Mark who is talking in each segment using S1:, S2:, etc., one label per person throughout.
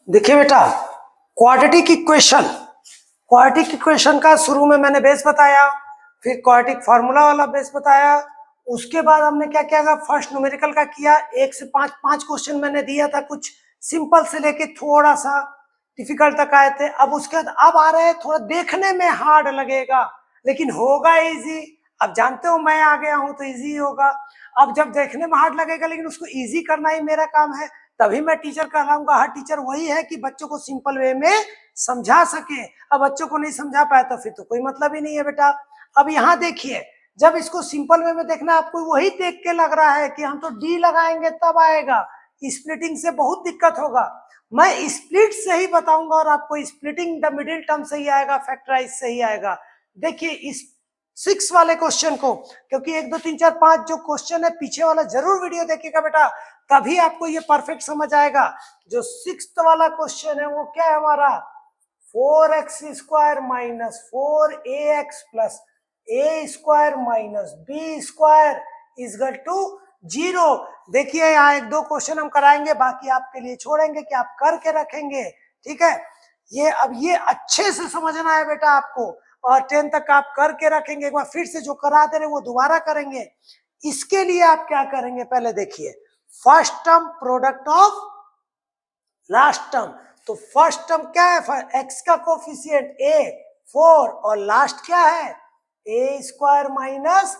S1: देखिए बेटा, quadratic equation का शुरू में मैंने बेस बताया, फिर क्वाड्रेटिक फार्मूला वाला बेस बताया। उसके बाद हमने क्या किया, फर्स्ट न्यूमेरिकल का किया। 1 से 5 क्वेश्चन मैंने दिया था, कुछ सिंपल से लेके थोड़ा सा डिफिकल्ट तक आए थे। अब उसके बाद अब आ रहे हैं, थोड़ा देखने में हार्ड लगेगा लेकिन होगा इजी। अब जानते हो मैं आ गया हूं तो इजी होगा। अब जब देखने में हार्ड लगेगा लेकिन उसको इजी करना ही मेरा काम है, तभी मैं टीचर कहलाऊंगा। हर टीचर वही है कि बच्चों को सिंपल वे में समझा सके। अब बच्चों को नहीं समझा पाए तो फिर तो कोई मतलब ही नहीं है बेटा। अब यहाँ देखिए, जब इसको सिंपल वे में देखना, आपको वही देख के लग रहा है कि हम तो डी लगाएंगे तब आएगा, स्प्लिटिंग से बहुत दिक्कत होगा। मैं स्प्लिट से ही बताऊंगा और आपको स्प्लिटिंग द मिडिल टर्म से ही आएगा, फैक्टराइज से ही आएगा। देखिए इस 6 वाले क्वेश्चन को, क्योंकि 1 2 3 4 5 जो क्वेश्चन है पीछे वाला जरूर वीडियो देखिएगा बेटा, तभी आपको ये परफेक्ट समझ आएगा। जो 6th वाला क्वेश्चन है वो क्या है हमारा, 4x square minus 4ax plus A square minus B square is equal to 0। देखिए यहाँ 1 2 क्वेश्चन हम कराएंगे, बाकी आपके लिए छोड़ेंगे कि आप करके रखेंगे। ठीक है, ये अब ये अच्छे से समझना है बेटा आपको, और 10 तक आप करके रखेंगे। एक बार फिर से जो करा दे रहे वो दोबारा करेंगे। इसके लिए आप क्या करेंगे, पहले देखिए, first term product of last term. तो फर्स्ट टर्म क्या है, एक्स का कोफिशिएंट a 4 और लास्ट क्या है a square minus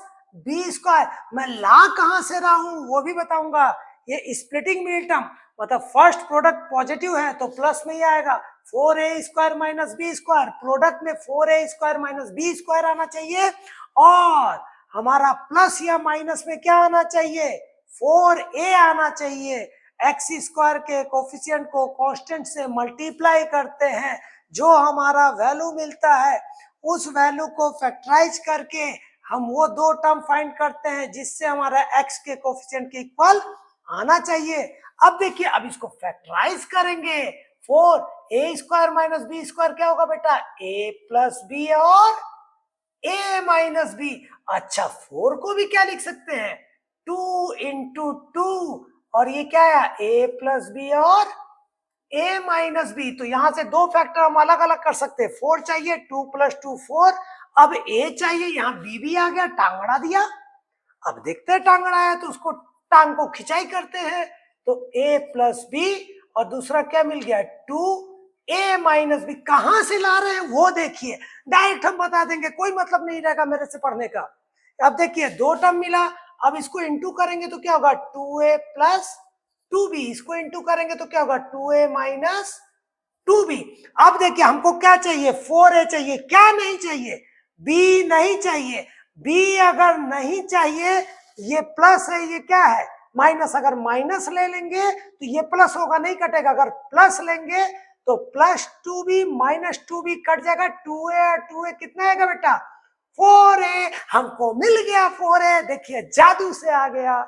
S1: B square. मैं ला कहां से रहा हूं वो भी बताऊंगा। ये स्प्लिटिंग मिडिल टर्म मतलब फर्स्ट प्रोडक्ट पॉजिटिव है तो प्लस में ही आएगा, 4a square minus B square. Product में 4a square minus B square आना चाहिए, और हमारा प्लस या माइनस में क्या आना चाहिए, 4a आना चाहिए। एक्स स्क्वायर के कोफिशिएंट को कांस्टेंट से मल्टीप्लाई करते हैं, जो हमारा वैल्यू मिलता है उस वैल्यू को फैक्टराइज करके हम वो 2 टर्म फाइंड करते हैं जिससे हमारा एक्स के कोफिशिएंट के इक्वल आना चाहिए। अब देखिए, अब इसको फैक्टराइज करेंगे, 4a square minus B square क्या होगा बेटा, a प्लस बी और a माइनस बी। अच्छा, 4 को भी क्या लिख सकते हैं, 2 इंटू 2, और ये क्या है a प्लस बी और a माइनस बी। तो यहां से 2 फैक्टर हम अलग अलग कर सकते हैं। 4 चाहिए, 2 प्लस 2 4। अब a चाहिए, यहाँ b भी आ गया, टांगड़ा दिया। अब देखते हैं टांगड़ा है तो उसको टांग को खिंचाई करते हैं, तो a प्लस बी और दूसरा क्या मिल गया 2a माइनस बी। कहां से ला रहे हैं वो देखिए, डायरेक्ट हम बता देंगे, कोई मतलब नहीं रहेगा मेरे से पढ़ने का। अब देखिए 2 टर्म मिला, अब इसको इंटू करेंगे तो क्या होगा 2a प्लस 2b। इसको इंटू करेंगे तो क्या होगा 2a माइनस 2b। अब देखिए हमको क्या चाहिए, 4a चाहिए, क्या नहीं चाहिए, b नहीं चाहिए। b अगर नहीं चाहिए, ये प्लस है, ये क्या है माइनस। अगर माइनस ले लेंगे तो ये प्लस होगा, नहीं कटेगा। अगर प्लस लेंगे तो plus 2b minus 2b cut जाएगा, 2a और 2a कितना आएगा बेटा 4a। हमको मिल गया 4a। देखिए जादू से आ गया।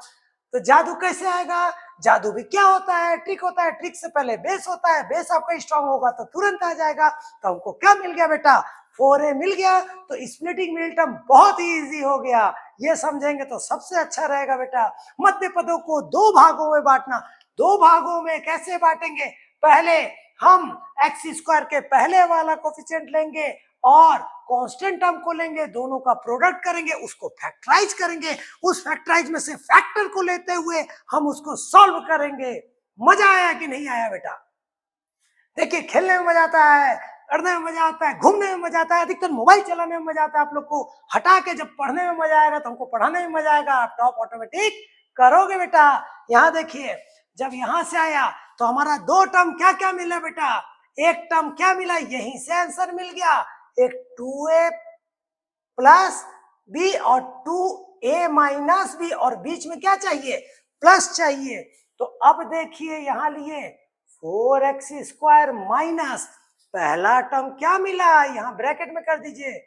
S1: तो जादू कैसे आएगा, जादू भी क्या होता है, ट्रिक होता है। ट्रिक से पहले बेस होता है, बेस आपका स्ट्रांग होगा तो तुरंत आ जाएगा। तो हमको क्या मिल गया बेटा 4a मिल गया। तो स्प्लिटिंग मिडिल टर्म बहुत ही इजी हो गया। ये समझेंगे तो सबसे अच्छा रहेगा बेटा। मध्य पदों को 2 भागों में बांटना। 2 भागों में कैसे बांटेंगे, पहले हम एक्स स्क्वायर के पहले वाला कोफिशिएंट लेंगे और कांस्टेंट टर्म को लेंगे, दोनों का प्रोडक्ट करेंगे, उसको फैक्टराइज करेंगे। उस फैक्टराइज में से फैक्टर को लेते हुए हम उसको सॉल्व करेंगे। मजा आया कि नहीं आया बेटा। देखिए खेलने में मजा आता है, पढ़ने में मजा आता है, घूमने में मजा आता है, अधिकतर मोबाइल चलाने में मजा आता है। आप लोग को हटा के जब पढ़ने में मजा आएगा तो हमको पढ़ाने में मजा आएगा। आप टॉप ऑटोमेटिक करोगे बेटा। यहाँ देखिए, जब यहां से आया तो हमारा 2 टर्म क्या क्या मिला बेटा, एक टर्म क्या मिला, यहीं से आंसर मिल गया, एक 2a प्लस बी और 2a माइनस बी, और बीच में क्या चाहिए प्लस चाहिए। तो अब देखिए यहां लिए 4x स्क्वायर माइनस पहला टर्म क्या मिला, यहां ब्रैकेट में कर दीजिए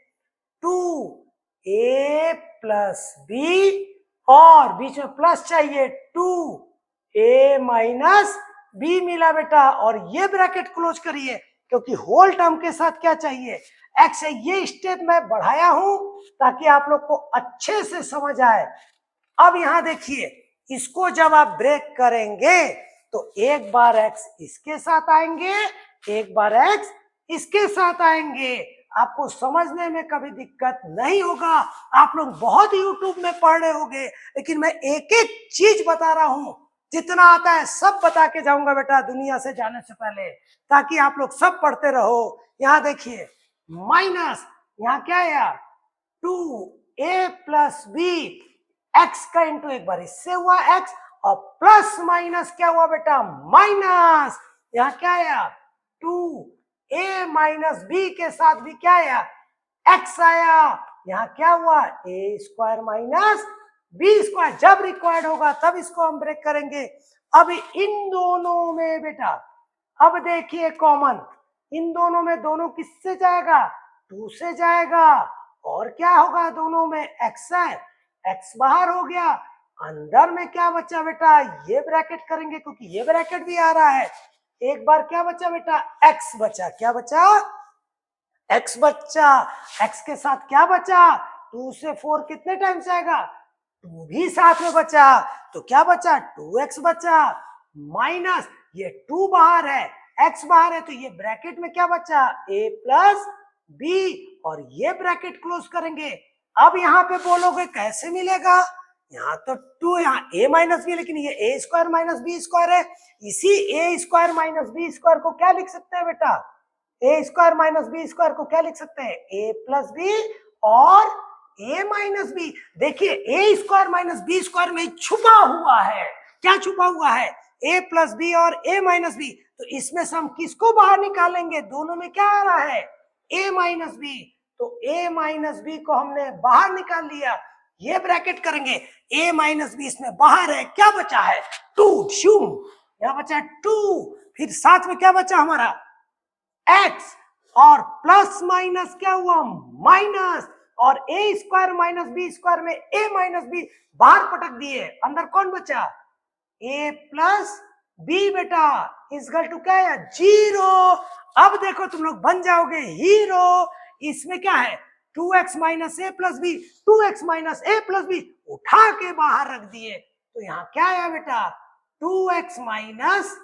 S1: 2a प्लस बी, और बीच में प्लस चाहिए 2a माइनस बी मिला बेटा। और ये ब्रैकेट क्लोज करिए, क्योंकि होल टर्म के साथ क्या चाहिए एक्स है। ये स्टेप मैं बढ़ाया हूं ताकि आप लोग को अच्छे से समझ आए। अब यहां देखिए, इसको जब आप ब्रेक करेंगे तो एक बार x इसके साथ आएंगे, एक बार x इसके साथ आएंगे। आपको समझने में कभी दिक्कत नहीं होगा। आप लोग बहुत यूट्यूब में पढ़ रहे होंगे, लेकिन मैं एक एक चीज बता रहा हूं, जितना आता है सब बता के जाऊंगा बेटा दुनिया से जाने से पहले, ताकि आप लोग सब पढ़ते रहो। यहाँ देखिए माइनस, यहाँ क्या है यार 2a प्लस बी, एक्स का इंटू एक बार इससे हुआ x, और प्लस माइनस क्या हुआ बेटा माइनस। यहाँ क्या है यार 2a माइनस बी के साथ भी क्या है x आया। यहाँ क्या हुआ a square minus B square. जब रिक्वायर्ड होगा तब इसको हम ब्रेक करेंगे। अब इन दोनों में बेटा, अब देखिए कॉमन, इन दोनों में दोनों किससे जाएगा 2 से जाएगा, और क्या होगा दोनों में x है, x बाहर हो गया। अंदर में क्या बचा बेटा, ये ब्रैकेट करेंगे क्योंकि ये ब्रैकेट भी आ रहा है। एक बार क्या बचा बेटा x बचा, क्या बचा x बचा, x के साथ क्या बचा 2 से 4 कितने टाइम जाएगा 2 भी साथ में बचा, तो क्या बचा 2x बचा, माइनस ये 2 बाहर है x बाहर है, तो ये ब्रैकेट में क्या बचा a प्लस b, और ये ब्रैकेट क्लोज करेंगे। अब यहाँ पे बोलोगे कैसे मिलेगा, यहाँ तो 2, यहाँ a माइनस बी, लेकिन ये a square minus B square है। इसी a square minus B square को क्या लिख सकते हैं बेटा, a square minus B square को क्या लिख सकते हैं a प्लस बी और a माइनस बी। देखिए a square minus B square में छुपा हुआ है, क्या छुपा हुआ है a प्लस बी और a माइनस बी। तो इसमें से हम किसको बाहर निकालेंगे, दोनों में क्या आ रहा है a माइनस बी, तो a माइनस बी को हमने बाहर निकाल लिया। ये ब्रैकेट करेंगे, a माइनस बी इसमें बाहर है, क्या बचा है 2, यहाँ बचा 2, फिर साथ में क्या बचा हमारा x, और प्लस माइनस क्या हुआ माइनस, और a square minus B square में a माइनस बी बाहर पटक दिए, अंदर कौन बचा a प्लस बी बेटा इजकल टू क्या है 0। अब देखो तुम लोग बन जाओगे हीरो। इसमें क्या है 2x minus A plus B, 2x minus A plus B उठा के बाहर रख दिए, तो यहाँ क्या आया बेटा 2x minus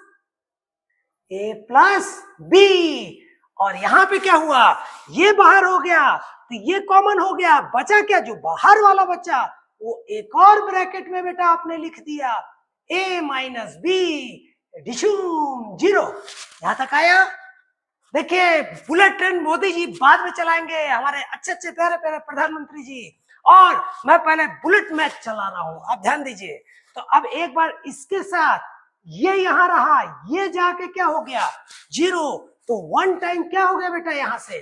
S1: A plus B, और यहाँ पे क्या हुआ ये बाहर हो गया, तो ये कॉमन हो गया, बचा क्या जो बाहर वाला बचा वो एक और ब्रैकेट में बेटा आपने लिख दिया a माइनस बी डिशूम 0। यहां तक आया। देखिए बुलेट ट्रेन मोदी जी बाद में चलाएंगे, हमारे अच्छे अच्छे प्यारे प्यारे प्रधानमंत्री जी, और मैं पहले बुलेट मैच चला रहा हूं, आप ध्यान दीजिए। तो अब एक बार इसके साथ ये यहां रहा, ये जाके क्या हो गया 0, तो 1 टाइम क्या हो गया बेटा यहां से,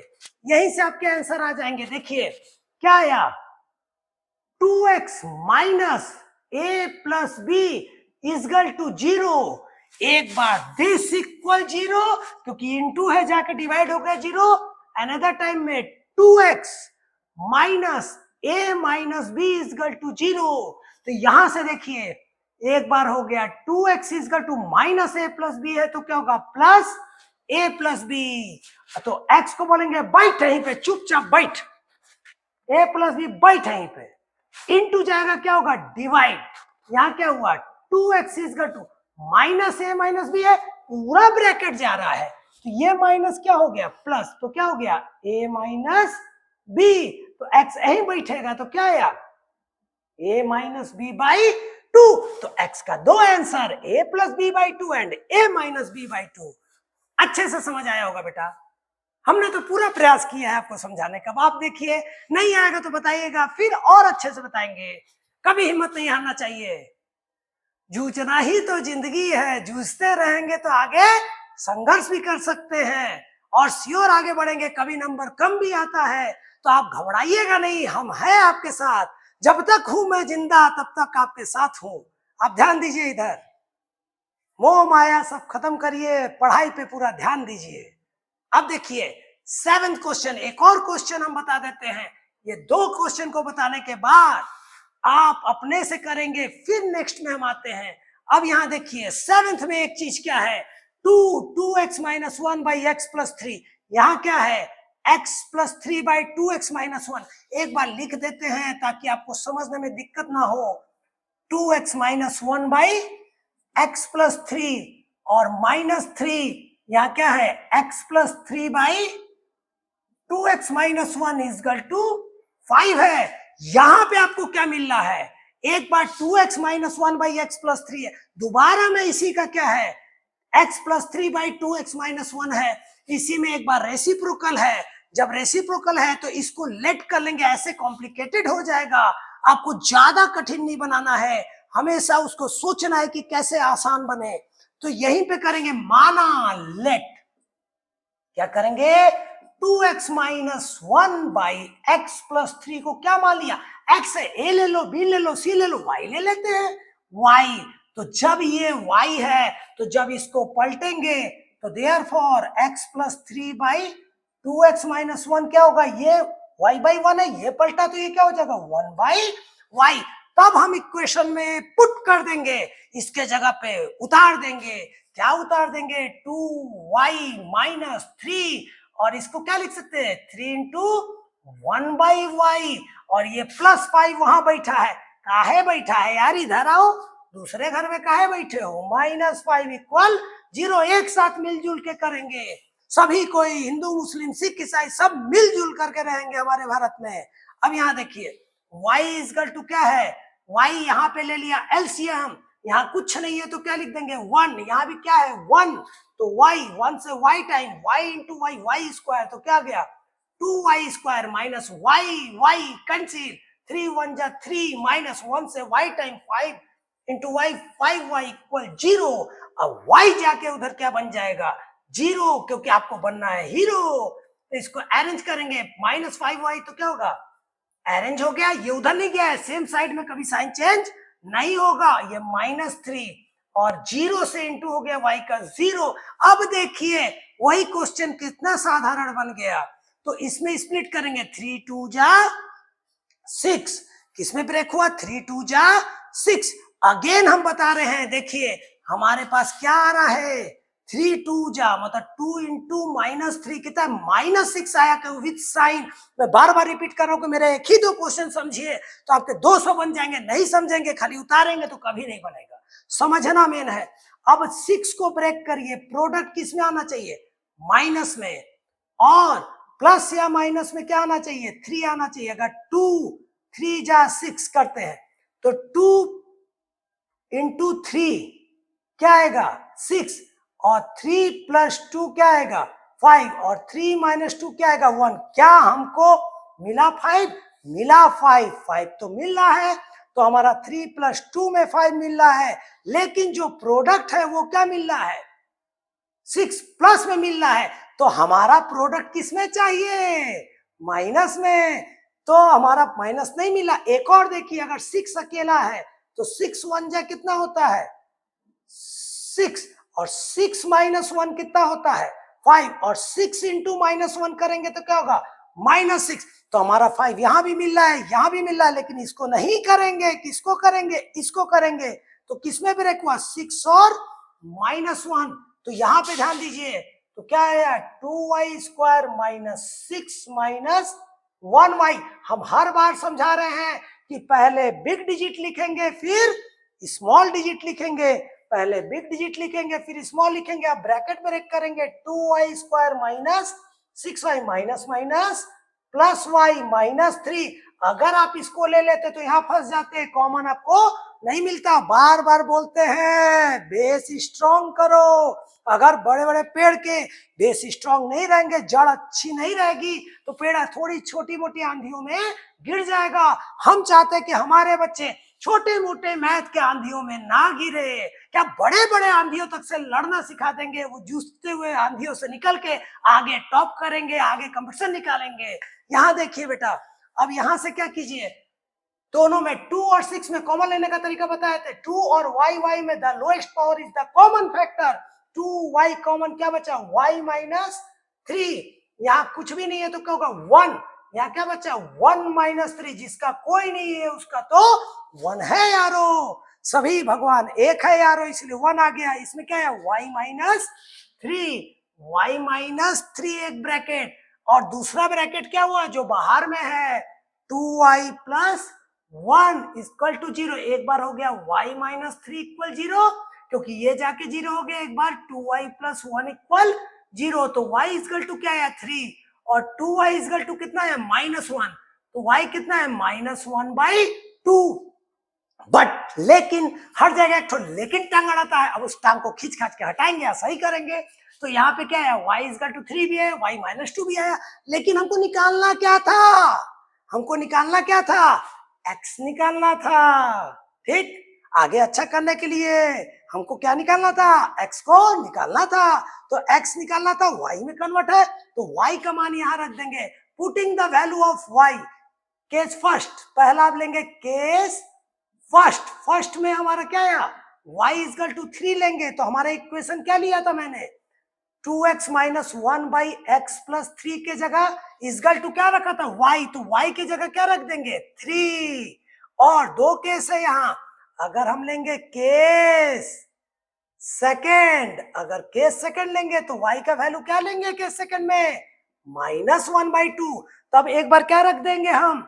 S1: यहीं से आपके आंसर आ जाएंगे। देखिए क्या आया 2x minus A plus B equal to 0। एक बार दिस इक्वल 0 क्योंकि इनटू है जाके डिवाइड हो गया 0। अनदर टाइम में 2x minus A minus B equal to 0। तो यहां से देखिए एक बार हो गया 2x equal to minus A plus B है, तो क्या होगा प्लस ए प्लस बी। तो x को बोलेंगे बैठ यहीं पे, चुपचाप बैठ, ए प्लस बी बैठ यहीं पे, इनटू जाएगा क्या होगा डिवाइड। यहां क्या हुआ 2x equal to minus A minus B है, पूरा ब्रैकेट जा रहा है, तो ये माइनस क्या हो गया प्लस, तो क्या हो गया a माइनस बी, तो x यहीं बैठेगा, तो क्या आया a माइनस बी बाई 2। तो x का 2 answer a plus B by 2 and a minus B by 2। अच्छे से समझ आया होगा बेटा, हमने तो पूरा प्रयास किया है आपको समझाने का। आप देखिए नहीं आएगा तो बताइएगा, फिर और अच्छे से बताएंगे। कभी हिम्मत नहीं हारना चाहिए, जूझना ही तो जिंदगी है, जूझते रहेंगे तो आगे संघर्ष भी कर सकते हैं और श्योर आगे बढ़ेंगे। कभी नंबर कम भी आता है तो आप घबराइएगा नहीं, हम हैं आपके साथ। जब तक हूं मैं जिंदा तब तक आपके साथ हूं। आप ध्यान दीजिए, इधर मोह माया सब खत्म करिए, पढ़ाई पे पूरा ध्यान दीजिए। अब देखिए 7th क्वेश्चन, एक और क्वेश्चन हम बता देते हैं। ये 2 क्वेश्चन को बताने के बाद आप अपने से करेंगे, फिर नेक्स्ट में हम आते हैं। अब यहां देखिए 7th में एक चीज क्या है 2x minus 1 by x plus 3। यहां क्या है x plus 3 by 2x minus 1। एक बार लिख देते हैं ताकि आपको समझने में दिक्कत ना हो। 2x minus 1 by x plus 3 और -3 यहाँ क्या है x plus 3/2x-1 is equal to 5 है। यहां पे आपको क्या मिल रहा है, एक बार 2x-1/x+3 है, दोबारा में इसी का क्या है x प्लस 3/2x-1 है, इसी में एक बार रेसिप्रोकल है। जब रेसिप्रोकल है तो इसको लेट कर लेंगे, ऐसे कॉम्प्लिकेटेड हो जाएगा, आपको ज्यादा कठिन नहीं बनाना है, हमेशा उसको सोचना है कि कैसे आसान बने। तो यहीं पे करेंगे माना लेट, क्या करेंगे 2x-1/x+3 को क्या मान लिया, x है, a ले लो, b ले लो, c ले लो, y ले लेते हैं y। तो जब ये y है तो जब इसको पलटेंगे तो देयरफॉर x प्लस 3/2x-1 क्या होगा, ये y/1 है, ये पलटा तो ये क्या हो जाएगा 1/y। तब हम इक्वेशन में पुट कर देंगे, इसके जगह पे उतार देंगे, क्या उतार देंगे 2y-3, और इसको क्या लिख सकते हैं 3 इंटू 1/y, और ये +5 वहां बैठा है, काहे बैठा है यार, इधर आओ, दूसरे घर में काहे बैठे हो, -5 इक्वल 0। एक साथ मिलजुल के करेंगे, सभी कोई हिंदू मुस्लिम सिख ईसाई सब मिलजुल करके रहेंगे हमारे भारत में। अब यहाँ देखिए y इजकल टू क्या है, y यहाँ पे ले लिया एलसीएम, यहाँ कुछ नहीं है तो क्या लिख देंगे 1, यहाँ भी क्या है 1, तो y 1 से y time y into y, y square, तो क्या गया 2y square minus y cancel, 3 1 जा 3 माइनस 1 से y time 5 into y 5y equal 0। अब y जाके उधर क्या बन जाएगा 0, क्योंकि आपको बनना है हीरो। तो इसको अरेंज करेंगे -5y तो क्या होगा अरेंज हो गया, ये उधर नहीं गया है, सेम साइड में कभी साइन चेंज नहीं होगा, ये -3 और 0 से इंटू हो गया y का 0। अब देखिए वही क्वेश्चन कितना साधारण बन गया, तो इसमें स्प्लिट करेंगे 3 2 जा 6, किसमें ब्रेक हुआ 3 2 जा 6। अगेन हम बता रहे हैं, देखिए हमारे पास क्या आ रहा है 3 2 जा मतलब 2 इंटू -3 कितना -6 आया विद साइन। मैं बार बार रिपीट कर रहा हूं कि मेरे एक ही दो क्वेश्चन समझिए तो आपके 200 बन जाएंगे, नहीं समझेंगे खाली उतारेंगे तो कभी नहीं बनेगा, समझना मेन है। अब 6 को ब्रेक करिए, प्रोडक्ट किस में आना चाहिए माइनस में, और प्लस या माइनस में क्या आना चाहिए 3 आना चाहिए। अगर 2 3 जा 6 करते हैं तो 2 इंटू 3 क्या आएगा 6, और 3 प्लस 2 क्या आएगा 5, और 3 माइनस 2 क्या आएगा 1। क्या हमको मिला 5, मिला 5 तो मिल रहा है, तो हमारा 3 प्लस 2 में 5 मिल रहा है, लेकिन जो प्रोडक्ट है वो क्या मिल रहा है 6 प्लस में मिल रहा है। तो हमारा प्रोडक्ट किस में चाहिए माइनस में, तो हमारा माइनस नहीं मिला। एक और देखिए, अगर 6 अकेला है तो 6 1 जा कितना होता है 6, और 6 माइनस 1 कितना होता है 5, और 6 इंटू -1 करेंगे तो क्या होगा -6। तो हमारा 5 यहां भी मिल रहा है, यहां भी मिल रहा है, लेकिन इसको नहीं करेंगे, किसको करेंगे इसको करेंगे। तो किसमें ब्रेक हुआ 6 और -1, तो यहां पे ध्यान दीजिए, तो क्या है 2y स्क्वायर -6 माइनस 1y। हम हर बार समझा रहे हैं कि पहले बिग डिजिट लिखेंगे फिर स्मॉल डिजिट लिखेंगे, पहले बिग डिजिट लिखेंगे फिर स्मॉल लिखेंगे। अब ब्रैकेट ब्रेक करेंगे 2y square minus 6y minus minus plus y -3। अगर आप इसको ले लेते तो यहाँ फंस जाते, कॉमन आपको नहीं मिलता। बार बार बोलते हैं बेस स्ट्रॉन्ग करो, अगर बड़े बड़े पेड़ के बेस स्ट्रॉन्ग नहीं रहेंगे, जड़ अच्छी नहीं रहेगी, तो पेड़ थोड़ी छोटी मोटी आंधियों में गिर जाएगा। हम चाहते हैं कि हमारे बच्चे छोटे मोटे मैथ के आंधियों में ना गिरे, क्या बड़े बड़े आंधियों तक से लड़ना सिखा देंगे, वो जूझते हुए आंधियों से निकल के आगे टॉप करेंगे, आगे कंपटीशन निकालेंगे। यहाँ देखिए बेटा, अब यहाँ से क्या कीजिए, दोनों में 2 और 6 में कॉमन लेने का तरीका बताए थे। 2 और y में the lowest power is the common factor, 2y common क्या बचा y -3, यहाँ कुछ भी नहीं है तो क्या होगा 1, यहाँ क्या बचा 1 -3, जिसका कोई नहीं है उसका तो 1 है यारो, सभी भगवान एक है यारो, इसलिए 1 आ गया। इसमें क्या है y -3 एक ब्रैकेट, और दूसरा ब्रैकेट क्या हुआ जो बाहर में है 2y + 1 इक्वल टू 0। एक बार हो गया y -3 इक्वल 0, क्योंकि ये जाके 0 हो गया एक बार, 2y + 1 = 0, तो y = क्या है 3, और 2y = कितना है -1, तो y कितना है -1/2। बट लेकिन हर जगह एक लेकिन टांग अड़ाता है, अब उस टांग को खींच खाच के हटाएंगे या सही करेंगे। तो यहाँ पे क्या है, y = 3 भी है, y - 2 भी है, लेकिन हमको निकालना क्या था, हमको निकालना क्या था, x निकालना था। ठीक, आगे अच्छा करने के लिए हमको क्या निकालना था, x को निकालना था। तो x निकालना था, y में कन्वर्ट है, तो y का मान यहाँ रख देंगे। Putting the value of y, case first, पहला आप लेंगे केस फर्स्ट में हमारा क्या आया, y = 3 लेंगे, तो हमारा इक्वेशन क्या लिया था मैंने, 2x - 1/x + 3 के जगह इजगल टू क्या रखा था, y, तो y के जगह क्या रख देंगे 3। और दो केस है यहाँ, अगर हम लेंगे केस सेकंड, अगर केस सेकंड लेंगे तो y का वैल्यू क्या लेंगे केस सेकंड में, -1/2, तब एक बार क्या रख देंगे हम,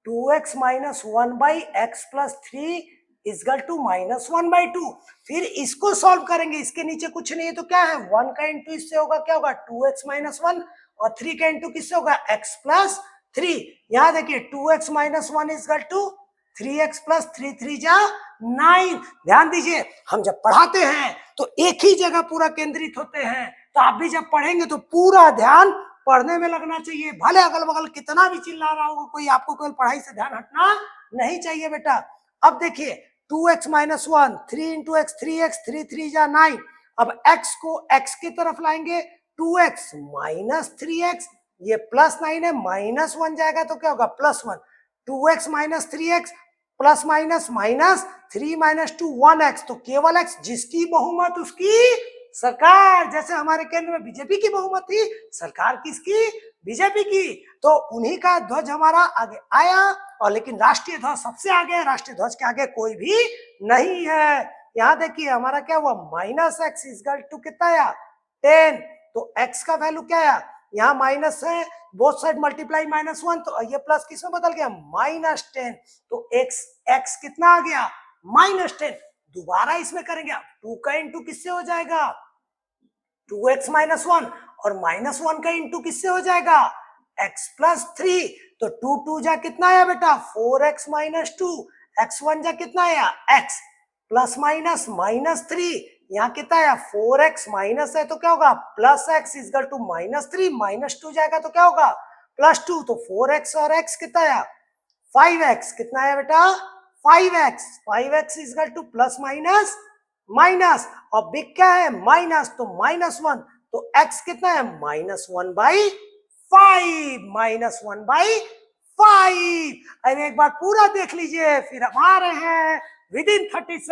S1: 2x - 1/x + 3 = -1/2। फिर इसको सॉल्व करेंगे, इसके नीचे कुछ नहीं है तो क्या है, 1 का इंटू इससे होगा क्या होगा 2x - 1, और 3 का इंटू किससे होगा x + 3। यहाँ देखिए 2x - 1 = 3x + 3 3 जा 9। ध्यान दीजिए, हम जब पढ़ाते हैं तो एक ही जगह पूरा केंद्रित होते हैं, तो आप भी जब पढ़ेंगे तो पूरा ध्यान पढ़ने में लगना चाहिए, भले अगल बगल कितना भी चिल्ला रहा होगा कोई, आपको कोई पढ़ाई से ध्यान हटना नहीं चाहिए बेटा। अब देखिए 2x - 1, 3 × x 3x, 3 3 जा 9। अब x को x की तरफ लाएंगे, 2x - 3x, ये +9 है, -1 जाएगा तो क्या होगा +1, 2x - 3x plus minus minus 3 - 2 1x, तो केवल x, जिसकी बहुमत उसकी सरकार। जैसे हमारे केंद्र में बीजेपी की बहुमत थी, सरकार किसकी, बीजेपी की, तो उन्हीं का ध्वज हमारा आगे आया। और लेकिन राष्ट्रीय ध्वज सबसे आगे है, राष्ट्रीय ध्वज के आगे कोई भी नहीं है। यहाँ देखिए हमारा क्या हुआ, -x = कितना आया 10, तो x का वैल्यू क्या आया, यहाँ माइनस है, बोथ साइड मल्टीप्लाई -1, तो ये प्लस किसमें बदल गया -10, तो x कितना आ गया -10। दोबारा इसमें करेंगे, 2 का इंटू किससे हो जाएगा 2x - 1, और -1 का इंटू किससे हो जाएगा x + 3, तो 2 2 जा कितना आया बेटा 4x - 2, x1 जा कितना आया x ± -3, यहाँ कितना आया 4x माइनस है तो क्या होगा +x = -3, -2 जाएगा तो क्या होगा +2, तो 4x और x कितना आया 5x, कितना आया बेटा 5x, 5x = plus minus minus, और बिग क्या है माइनस, तो -1, तो x कितना है -1/5, -1/5। अब एक बार पूरा देख लीजिए, फिर हम आ रहे हैं विदिन 30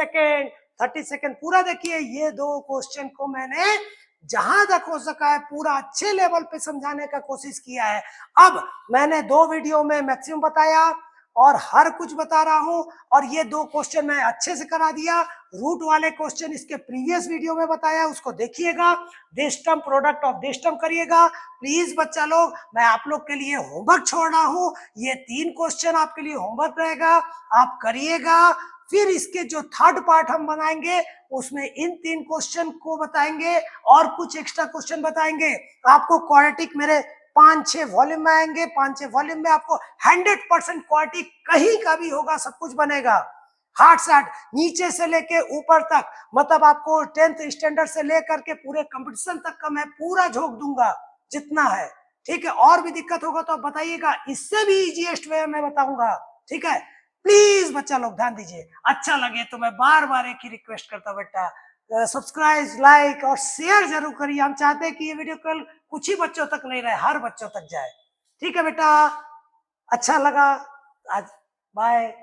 S1: सेकेंड पूरा देखिए। ये दो क्वेश्चन को मैंने जहां तक हो सका है पूरा अच्छे लेवल पे समझाने का कोशिश किया है। अब मैंने 2 वीडियो में मैक्सिमम बताया और हर कुछ बता रहा हूं, और ये 2 क्वेश्चन मैं अच्छे से करा दिया। रूट वाले क्वेश्चन इसके प्रीवियस वीडियो में बताया, उसको देखिएगा। देश टर्म, प्रोडक्ट ऑफ देश टर्म करिएगा प्लीज बच्चा लोग। मैं आप लोग के लिए होमवर्क छोड़ रहा हूं, ये 3 क्वेश्चन आपके लिए होमवर्क रहेगा, आप करिएगा। फिर इसके जो थर्ड पार्ट हम बनाएंगे उसमें इन 3 क्वेश्चन को बताएंगे और कुछ एक्स्ट्रा क्वेश्चन बताएंगे। आपको क्वाड्रेटिक मेरे 5-6 वॉल्यूम में आएंगे, 5-6 वॉल्यूम में आपको 100% क्वाड्रेटिक कहीं का भी होगा, सब कुछ बनेगा। हार्ड से हार्ड, नीचे से लेके ऊपर तक, मतलब आपको 10th स्टैंडर्ड से लेकर के पूरे कंपटीशन तक का मैं पूरा झोंक दूंगा जितना है। ठीक है, और भी दिक्कत होगा तो आप बताइएगा, इससे भी इजीएस्ट वे में बताऊंगा। ठीक है, प्लीज बच्चा लोग ध्यान दीजिए। अच्छा लगे तो मैं बार बार एक ही रिक्वेस्ट करता हूं बेटा, सब्सक्राइब, लाइक और शेयर जरूर करिए। हम चाहते हैं कि ये वीडियो कल कुछ ही बच्चों तक नहीं रहे, हर बच्चों तक जाए। ठीक है बेटा, अच्छा लगा आज, बाय।